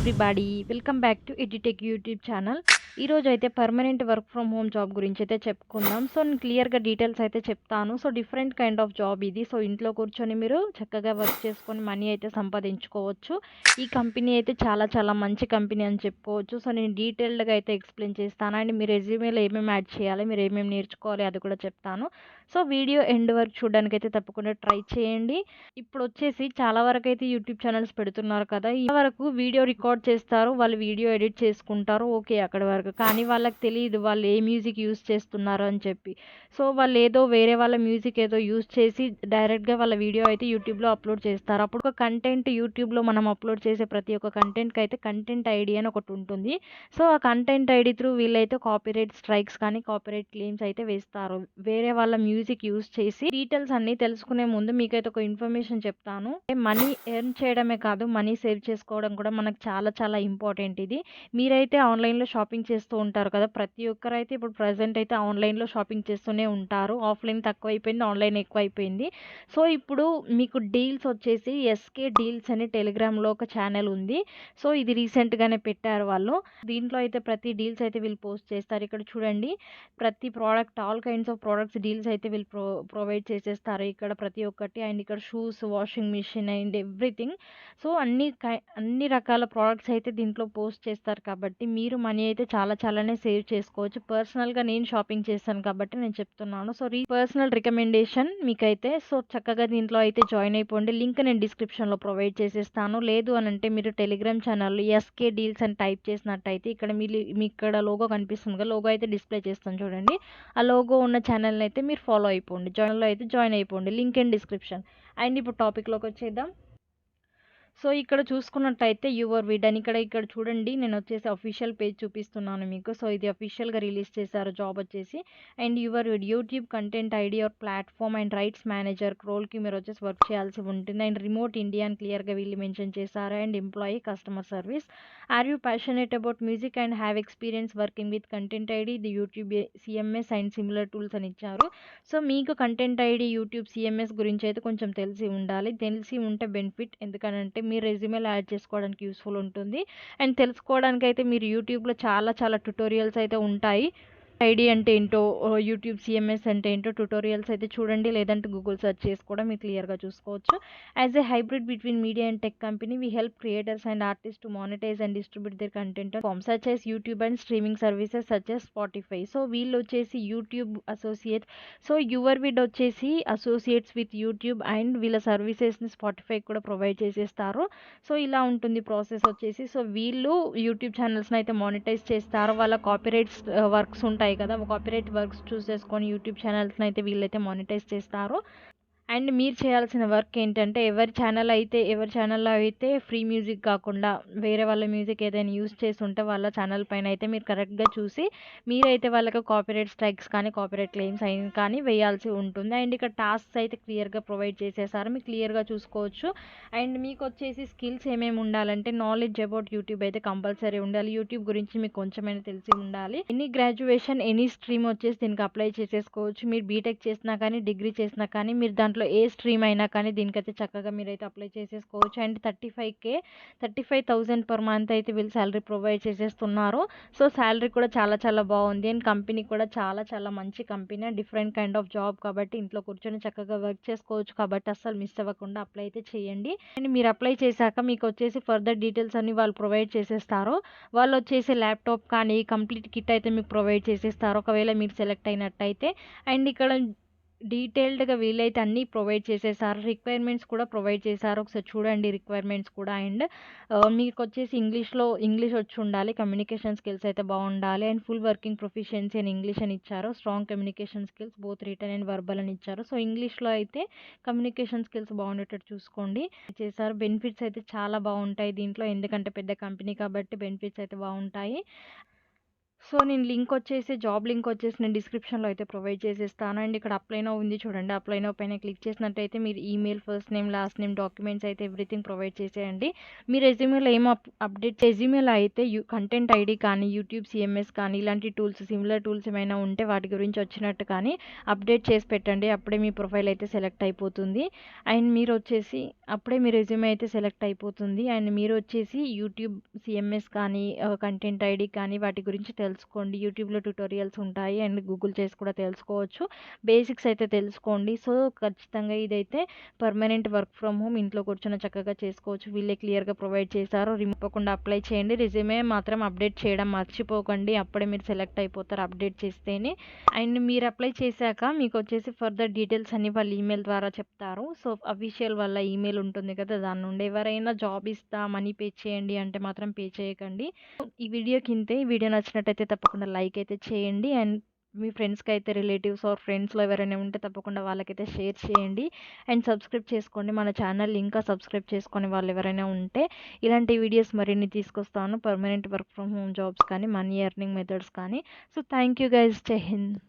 Everybody welcome back to edu tech YouTube channel. ఈరోజు అయితే permanent work from home job గురించి అయితే చెప్పుకుందాం. సో నేను క్లియర్గా డీటెయిల్స్ అయితే చెప్తాను. So different kind of job ఇది. సో ఇంట్లో కూర్చొని మీరు చక్కగా వర్క్ చేసుకొని మనీ అయితే సంపాదించుకోవచ్చు. ఈ కంపెనీ అయితే చాలా చాలా మంచి కంపెనీ అని చెప్పుకోవచ్చు. సో నేను డీటెయిల్డ్గా అయితే ఎక్స్ప్లెయిన్ చేస్తాను. అండ్ మీ రెజ్యూమేలో ఏమేమి యాడ్ చేయాలి, మీరు ఏమేమి నేర్చుకోవాలి అది కూడా చెప్తాను. సో వీడియో ఎండ్ వరకు చూడడానికి అయితే తప్పకుండా ట్రై చేయండి. ఇప్పుడు వచ్చేసి చాలా వరకు అయితే యూట్యూబ్ ఛానల్స్ పెడుతున్నారు కదా, వరకు వీడియో రికార్డ్ చేస్తారు, వాళ్ళు వీడియో ఎడిట్ చేసుకుంటారు, ఓకే అక్కడి వరకు. కానీ వాళ్ళకి తెలియదు వాళ్ళు ఏ మ్యూజిక్ యూస్ చేస్తున్నారు అని చెప్పి. సో వాళ్ళు ఏదో వేరే వాళ్ళ మ్యూజిక్ ఏదో యూస్ చేసి డైరెక్ట్గా వాళ్ళ వీడియో అయితే యూట్యూబ్లో అప్లోడ్ చేస్తారు. అప్పుడు ఒక కంటెంట్ యూట్యూబ్లో మనం అప్లోడ్ చేసే ప్రతి ఒక్క కంటెంట్కి అయితే కంటెంట్ ఐడి అని ఒకటి ఉంటుంది. సో ఆ కంటెంట్ ఐడి త్రూ వీళ్ళైతే కాపీరైట్ స్ట్రైక్స్ కానీ కాపీరైట్ క్లెయిమ్స్ అయితే వేస్తారు, వేరే వాళ్ళ మ్యూజిక్ యూస్ చేసి. డీటెయిల్స్ అన్ని తెలుసుకునే ముందు మీకైతే ఒక ఇన్ఫర్మేషన్ చెప్తాను. మనీ ఎర్న్ చేయడమే కాదు, మనీ సేవ్ చేసుకోవడం కూడా మనకు చాలా చాలా ఇంపార్టెంట్. ఇది మీరైతే ఆన్లైన్లో షాపింగ్ చేస్తూ ఉంటారు కదా, ప్రతి ఒక్కరు అయితే ఇప్పుడు ప్రజెంట్ అయితే ఆన్లైన్లో షాపింగ్ చేస్తూనే ఉంటారు. ఆఫ్లైన్ తక్కువైపోయింది, ఆన్లైన్ ఎక్కువైపోయింది. సో ఇప్పుడు మీకు డీల్స్ వచ్చేసి ఎస్కే డీల్స్ అని టెలిగ్రామ్లో ఒక ఛానల్ ఉంది. సో ఇది రీసెంట్గానే పెట్టారు వాళ్ళు. దీంట్లో అయితే ప్రతి డీల్స్ అయితే వీళ్ళు పోస్ట్ చేస్తారు. ఇక్కడ చూడండి, ప్రతి product all kinds of products deals అయితే వీళ్ళు ప్రొవైడ్ చేసేస్తారు ఇక్కడ ప్రతి ఒక్కటి. అండ్ ఇక్కడ shoes, washing machine and everything. So అన్ని రకాల ప్రోడక్ట్స్ అయితే దీంట్లో పోస్ట్ చేస్తారు కాబట్టి మీరు మనీ అయితే చాలా చాలానే సేవ్ చేసుకోవచ్చు. పర్సనల్గా నేను షాపింగ్ చేశాను కాబట్టి నేను చెప్తున్నాను. సో పర్సనల్ రికమెండేషన్ మీకైతే. సో చక్కగా దీంట్లో అయితే జాయిన్ అయిపోండి. లింక్ నేను డిస్క్రిప్షన్లో ప్రొవైడ్ చేసేస్తాను. లేదు అని అంటే మీరు టెలిగ్రామ్ ఛానల్లో ఎస్కే డీల్స్ అని టైప్ చేసినట్టయితే ఇక్కడ మీ ఇక్కడ లోగో కనిపిస్తుంది కదా, లోగో అయితే డిస్ప్లే చేస్తాను చూడండి. ఆ లోగో ఉన్న ఛానల్ని అయితే మీరు ఫాలో అయిపోండి, జాయిన్ అయిపోండి. Link in description. అండ్ ఇప్పుడు టాపిక్లోకి వచ్చేద్దాం. సో ఇక్కడ చూసుకున్నట్టయితే యువర్ విడ్ అని ఇక్కడ చూడండి, నేను వచ్చేసి అఫీషియల్ పేజ్ చూపిస్తున్నాను మీకు. సో ఇది అఫీషియల్గా రిలీజ్ చేశారు జాబ్ వచ్చేసి. And your with YouTube content ID or platform and rights manager రోల్కి మీరు వచ్చేసి వర్క్ చేయాల్సి ఉంటుంది. అండ్ రిమోట్ ఇండియా అని క్లియర్గా వీళ్ళు మెన్షన్ చేశారు. And employee customer service. Are you passionate about music and have experience working with content ID the YouTube CMS and similar tools అని ఇచ్చారు. సో మీకు కంటెంట్ ఐడి యూట్యూబ్ సిఎంఎస్ గురించి అయితే కొంచెం తెలిసి ఉండాలి. తెలిసి ఉంటే బెనిఫిట్, ఎందుకనంటే మీ రెజ్యూమేలో యాడ్ చేసుకోవడానికి యూస్ఫుల్ ఉంటుంది. అండ్ తెలుసుకోవడానికి అయితే మీరు యూట్యూబ్లో చాలా చాలా ట్యుటోరియల్స్ అయితే ఉంటాయి. ఐడి అంటే ఏంటో, యూట్యూబ్ సిఎంఎస్ అంటే ఏంటో ట్యుటోరియల్స్ అయితే చూడండి, లేదంటే గూగుల్ సెర్చ్ చేసి కూడా మీరు క్లియర్గా చూసుకోవచ్చు. As a hybrid between media and tech company we help creators and artist to monetize and distribute their content form such as YouTube and streaming services such as Spotify. So వీళ్ళు వచ్చేసి YouTube associates. So your vid వచ్చేసి associates with YouTube and వీళ్ళ సర్వీసెస్ని Spotify కూడా provide చేసేస్తారు. So ఇలా ఉంటుంది process వచ్చేసి. సో వీళ్ళు యూట్యూబ్ ఛానల్స్ని అయితే మానిటైజ్ చేస్తారు. వాళ్ళ కాపీరైట్స్ వర్క్స్ ఉంటాయి కదా, కాపీరైట్ వర్క్స్ చూస్ చేసుకొని యూట్యూబ్ ఛానల్స్ని అయితే వీళ్ళైతే మానిటైజ్ చేస్తారు. అండ్ మీరు చేయాల్సిన వర్క్ ఏంటంటే, ఎవరి ఛానల్లో అయితే ఫ్రీ మ్యూజిక్ కాకుండా వేరే వాళ్ళ మ్యూజిక్ ఏదైనా యూస్ చేసి ఉంటే వాళ్ళ ఛానల్ పైన అయితే మీరు కరెక్ట్గా చూసి మీరైతే వాళ్ళకి కాపీరైట్ స్ట్రైక్స్ కానీ కాపీరైట్ క్లెయిమ్స్ అయిన కానీ వేయాల్సి ఉంటుంది. అండ్ ఇక్కడ టాస్క్స్ అయితే క్లియర్గా ప్రొవైడ్ చేసేసారు, మీరు క్లియర్గా చూసుకోవచ్చు. అండ్ మీకు వచ్చేసి స్కిల్స్ ఏమేమి ఉండాలంటే, నాలెడ్జ్ అబౌట్ యూట్యూబ్ అయితే కంపల్సరీ ఉండాలి. యూట్యూబ్ గురించి మీకు కొంచెమైనా తెలిసి ఉండాలి. ఎనీ గ్రాడ్యుయేషన్ ఎనీ స్ట్రీమ్ వచ్చేసి దీనికి అప్లై చేసేసుకోవచ్చు. మీరు బీటెక్ చేసినా కానీ డిగ్రీ చేసినా కానీ మీరు దాంట్లో ఏ స్ట్రీమ్ అయినా కానీ దీనికైతే చక్కగా మీరైతే అప్లై చేసేసుకోవచ్చు. అండ్ 35,000 పర్ మంత్ అయితే వీళ్ళు శాలరీ ప్రొవైడ్ చేసేస్తున్నారు. సో శాలరీ కూడా చాలా చాలా బాగుంది. అండ్ కంపెనీ కూడా చాలా చాలా మంచి company, different kind of job కాబట్టి ఇంట్లో కూర్చొని చక్కగా వర్క్ చేసుకోవచ్చు. కాబట్టి అస్సలు మిస్ అవ్వకుండా అప్లై అయితే చేయండి. అండ్ మీరు అప్లై చేశాక మీకు వచ్చేసి ఫర్దర్ డీటెయిల్స్ అన్ని వాళ్ళు ప్రొవైడ్ చేసేస్తారు. వాళ్ళు వచ్చేసి ల్యాప్టాప్ కానీ కంప్లీట్ కిట్ అయితే మీకు ప్రొవైడ్ చేసేస్తారు ఒకవేళ మీరు సెలెక్ట్ అయినట్టయితే. అండ్ ఇక్కడ డీటెయిల్డ్గా వీలైతే అన్నీ ప్రొవైడ్ చేసేసారు. రిక్వైర్మెంట్స్ కూడా ప్రొవైడ్ చేశారు, ఒకసారి చూడండి రిక్వైర్మెంట్స్ కూడా. అండ్ మీకు వచ్చేసి ఇంగ్లీష్ వచ్చి ఉండాలి, కమ్యూనికేషన్ స్కిల్స్ అయితే బాగుండాలి. అండ్ ఫుల్ వర్కింగ్ ప్రొఫిషియన్సీ అని ఇంగ్లీష్ అని ఇచ్చారు. Strong communication skills both written and verbal అని ఇచ్చారు. సో ఇంగ్లీష్లో అయితే కమ్యూనికేషన్ స్కిల్స్ బాగుండేటట్టు చూసుకోండి చేశారు. బెనిఫిట్స్ అయితే చాలా బాగుంటాయి దీంట్లో, ఎందుకంటే పెద్ద కంపెనీ కాబట్టి బెనిఫిట్స్ అయితే బాగుంటాయి. సో, నేను జాబ్ లింక్ వచ్చేసి నేను డిస్క్రిప్షన్‌లో అయితే ప్రొవైడ్ చేసేస్తాను. అండ్ ఇక్కడ అప్లై నౌ ఉంది చూడండి. అప్లై నౌ పైన క్లిక్ చేసినట్టయితే మీరు email, first name, last name, documents అయితే ఎవ్రీథింగ్ ప్రొవైడ్ చేసేయండి. మీ రెజ్యూమేలో ఏం అప్డేట్ రెజ్యూమేలో అయితే కంటెంట్ ఐడీ కానీ, యూట్యూబ్ సీఎంఎస్ కానీ ఇలాంటి టూల్స్ సిమిలర్ టూల్స్ ఏమైనా ఉంటే వాటి గురించి వచ్చినట్టు కానీ అప్డేట్ చేసి పెట్టండి. అప్పుడే మీ ప్రొఫైల్ అయితే సెలెక్ట్ అయిపోతుంది. అండ్ మీరొచ్చేసి అప్పుడే మీ రెజ్యూమే అయితే సెలెక్ట్ అయిపోతుంది. అండ్ మీరొచ్చేసి యూట్యూబ్ సీఎంఎస్ కానీ, కంటెంట్ ఐడీ కానీ వాటి గురించి తెలుసుకోండి. యూట్యూబ్‌లో ట్యుటోరియల్స్ ఉంటాయి. అండ్ గూగుల్ చేసి కూడా తెలుసుకోవచ్చు. బేసిక్స్ అయితే తెలుసుకోండి. సో, ఖచ్చితంగా ఇదైతే పర్మనెంట్ వర్క్ ఫ్రమ్ హోమ్. ఇంట్లో కూర్చొని చక్కగా చేసుకోవచ్చు. వీళ్ళే క్లియర్‌గా ప్రొవైడ్ చేశారు. తప్పకుండా అప్లై చేయండి. రెజ్యూమే మాత్రం అప్డేట్ చేయడం మర్చిపోకండి. అప్పుడే మీరు సెలెక్ట్ అయిపోతారు అప్డేట్ చేస్తేనే. అండ్ మీరు అప్లై చేశాక మీకొచ్చేసి ఫర్దర్ డీటెయిల్స్ అన్నీ వాళ్ళు ఈమెయిల్ ద్వారా చెప్తారు. సో, అఫీషియల్ వాళ్ళ ఈమెయిల్ ఉంటుంది కదా! దాని నుండి ఎవరైనా జాబ్ ఇస్తా, మనీ పే చేయండి అంటే మాత్రం పే చేయకండి. ఈ వీడియోకి ఇంతే. ఈ వీడియో నచ్చినట్టయితే తప్పకుండా లైక్ అయితే చేయండి. అండ్ మీ ఫ్రెండ్స్‌కైతే రిలేటివ్స్ ఆర్ ఫ్రెండ్స్‌లో ఎవరైనా ఉంటే తప్పకుండా వాళ్ళకైతే షేర్ చేయండి. అండ్ సబ్స్క్రైబ్ చేసుకోండి. మన ఛానల్ ఇంకా సబ్స్క్రైబ్ చేసుకొని వాళ్ళు ఎవరైనా ఉంటే ఇలాంటి వీడియోస్ మరిన్ని తీసుకొస్తాను. Permanent work from home jobs కానీ, మనీ ఎర్నింగ్ మెథడ్స్ కానీ. So, thank you guys. జై హింద్.